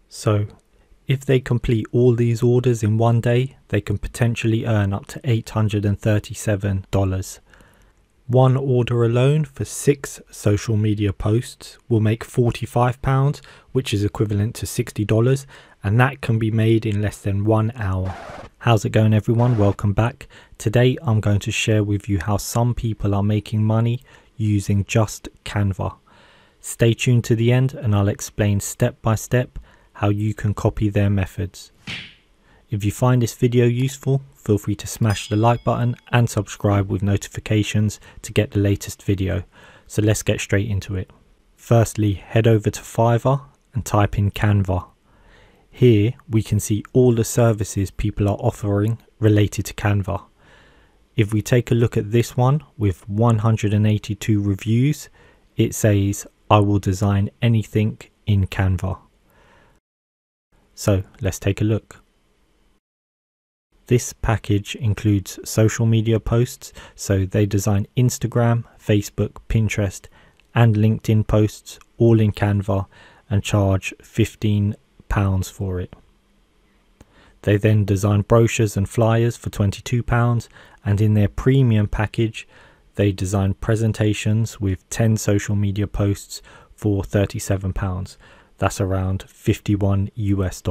So if they complete all these orders in one day, they can potentially earn up to $837. One order alone for 6 social media posts will make £45, which is equivalent to $60, and that can be made in less than 1 hour. How's it going, everyone? Welcome back. Today I'm going to share with you how some people are making money using just Canva. Stay tuned to the end and I'll explain step by step how you can copy their methods. If you find this video useful, feel free to smash the like button and subscribe with notifications to get the latest video. So let's get straight into it. Firstly, head over to Fiverr and type in Canva. Here we can see all the services people are offering related to Canva. If we take a look at this one with 182 reviews, it says, "I will design anything in Canva." So let's take a look. This package includes social media posts, so they design Instagram, Facebook, Pinterest and LinkedIn posts all in Canva and charge £15 for it. They then design brochures and flyers for £22, and in their premium package they design presentations with 10 social media posts for £37. That's around $51 US.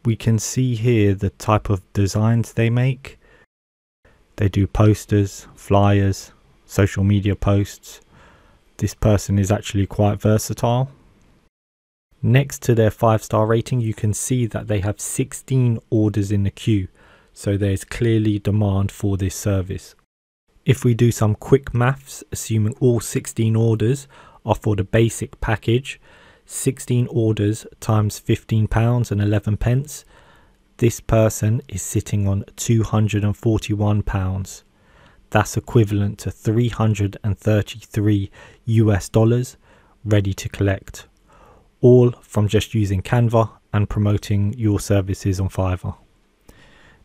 We can see here the type of designs they make. They do posters, flyers, social media posts. This person is actually quite versatile. Next to their 5-star rating, you can see that they have 16 orders in the queue, so there's clearly demand for this service. If we do some quick maths, assuming all 16 orders are for the basic package, 16 orders times £15 and 11 pence, this person is sitting on £241. That's equivalent to $333 US ready to collect, all from just using Canva and promoting your services on Fiverr.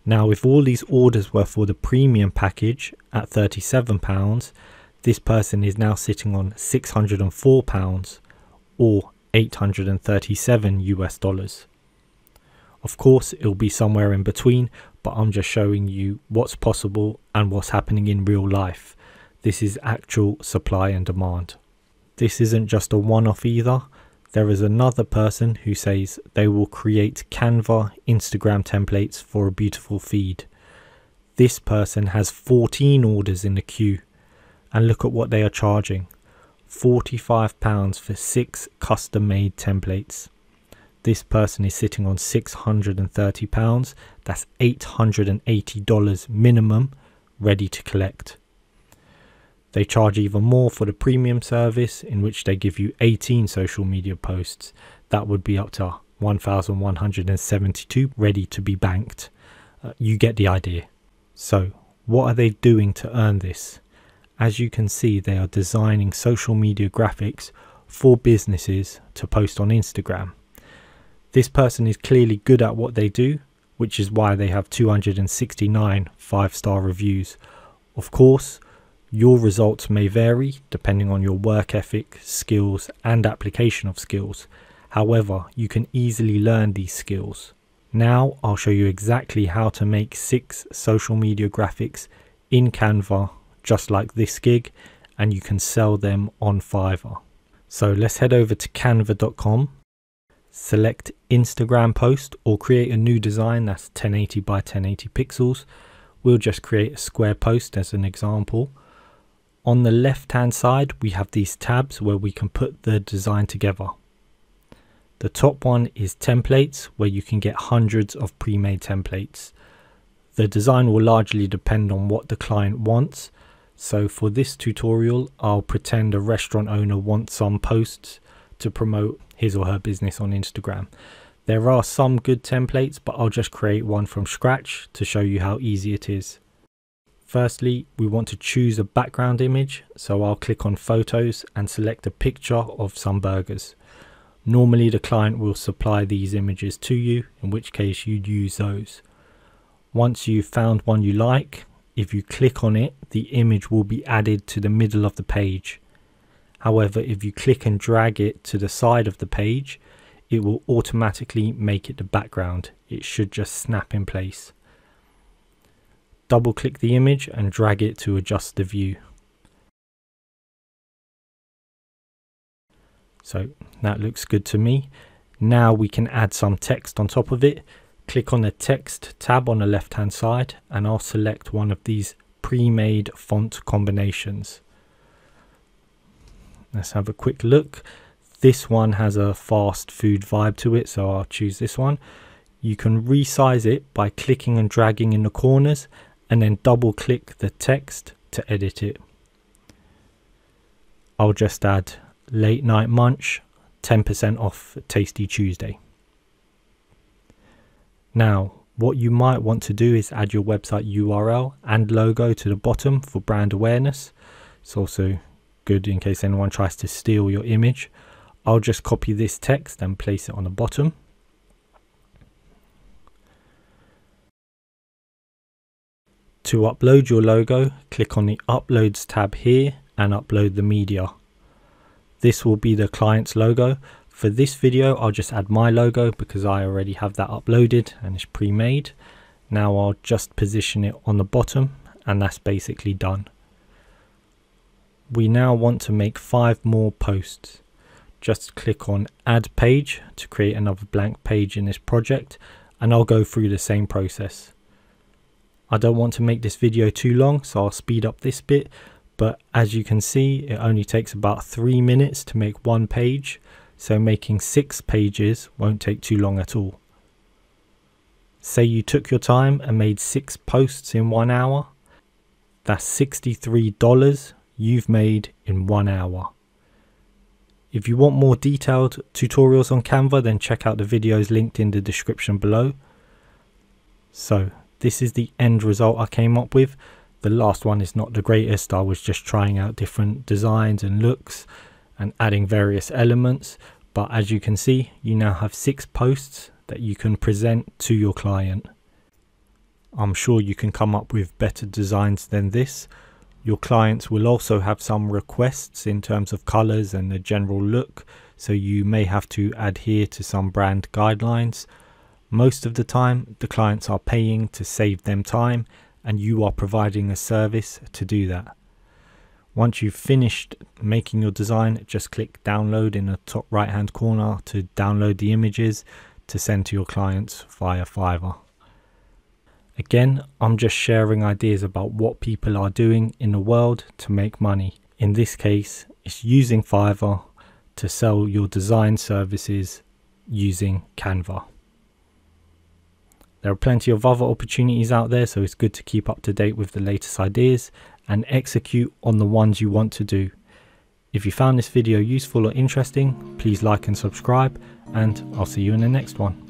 Now, if all these orders were for the premium package at £37, this person is now sitting on £604 or $837 US. Of course, it'll be somewhere in between, but I'm just showing you what's possible and what's happening in real life. This is actual supply and demand. This isn't just a one-off either. There is another person who says they will create Canva Instagram templates for a beautiful feed. This person has 14 orders in the queue, and look at what they are charging. £45 for 6 custom-made templates. This person is sitting on £630. That's $880 minimum ready to collect. They charge even more for the premium service, in which they give you 18 social media posts. That would be up to 1,172 ready to be banked. You get the idea. So what are they doing to earn this? As you can see, they are designing social media graphics for businesses to post on Instagram. This person is clearly good at what they do, which is why they have 269 5-star reviews. Of course, your results may vary depending on your work ethic, skills and application of skills. However, you can easily learn these skills. Now I'll show you exactly how to make 6 social media graphics in Canva, just like this gig, and you can sell them on Fiverr. So let's head over to canva.com, select Instagram post or create a new design that's 1080 by 1080 pixels. We'll just create a square post as an example. On the left hand side we have these tabs where we can put the design together. The top one is templates, where you can get hundreds of pre-made templates. The design will largely depend on what the client wants. So for this tutorial, I'll pretend a restaurant owner wants some posts to promote his or her business on Instagram. There are some good templates, but I'll just create one from scratch to show you how easy it is. Firstly, we want to choose a background image. So I'll click on photos and select a picture of some burgers. Normally the client will supply these images to you, in which case you'd use those. Once you've found one you like, if you click on it, the image will be added to the middle of the page. However, if you click and drag it to the side of the page, it will automatically make it the background. It should just snap in place. Double click the image and drag it to adjust the view. So that looks good to me. Now we can add some text on top of it. Click on the text tab on the left hand side and I'll select one of these pre-made font combinations. Let's have a quick look. This one has a fast food vibe to it, so I'll choose this one. You can resize it by clicking and dragging in the corners and then double click the text to edit it. I'll just add late night munch, 10% off Tasty Tuesday. Now, what you might want to do is add your website URL and logo to the bottom for brand awareness. It's also good in case anyone tries to steal your image. I'll just copy this text and place it on the bottom. To upload your logo, click on the Uploads tab here and upload the media. This will be the client's logo. For this video, I'll just add my logo because I already have that uploaded and it's pre-made. Now I'll just position it on the bottom and that's basically done. We now want to make 5 more posts. Just click on Add Page to create another blank page in this project, and I'll go through the same process. I don't want to make this video too long, so I'll speed up this bit, but as you can see, it only takes about 3 minutes to make one page, so making 6 pages won't take too long at all. Say you took your time and made 6 posts in 1 hour. That's $63 you've made in 1 hour. If you want more detailed tutorials on Canva, then check out the videos linked in the description below. So this is the end result I came up with. The last one is not the greatest. I was just trying out different designs and looks and adding various elements. But as you can see, you now have 6 posts that you can present to your client. I'm sure you can come up with better designs than this. Your clients will also have some requests in terms of colors and the general look, so you may have to adhere to some brand guidelines. Most of the time, the clients are paying to save them time, and you are providing a service to do that. Once you've finished making your design, just click download in the top right hand corner to download the images to send to your clients via Fiverr. Again, I'm just sharing ideas about what people are doing in the world to make money. In this case, it's using Fiverr to sell your design services using Canva. There are plenty of other opportunities out there, so it's good to keep up to date with the latest ideas and execute on the ones you want to do. If you found this video useful or interesting, please like and subscribe, and I'll see you in the next one.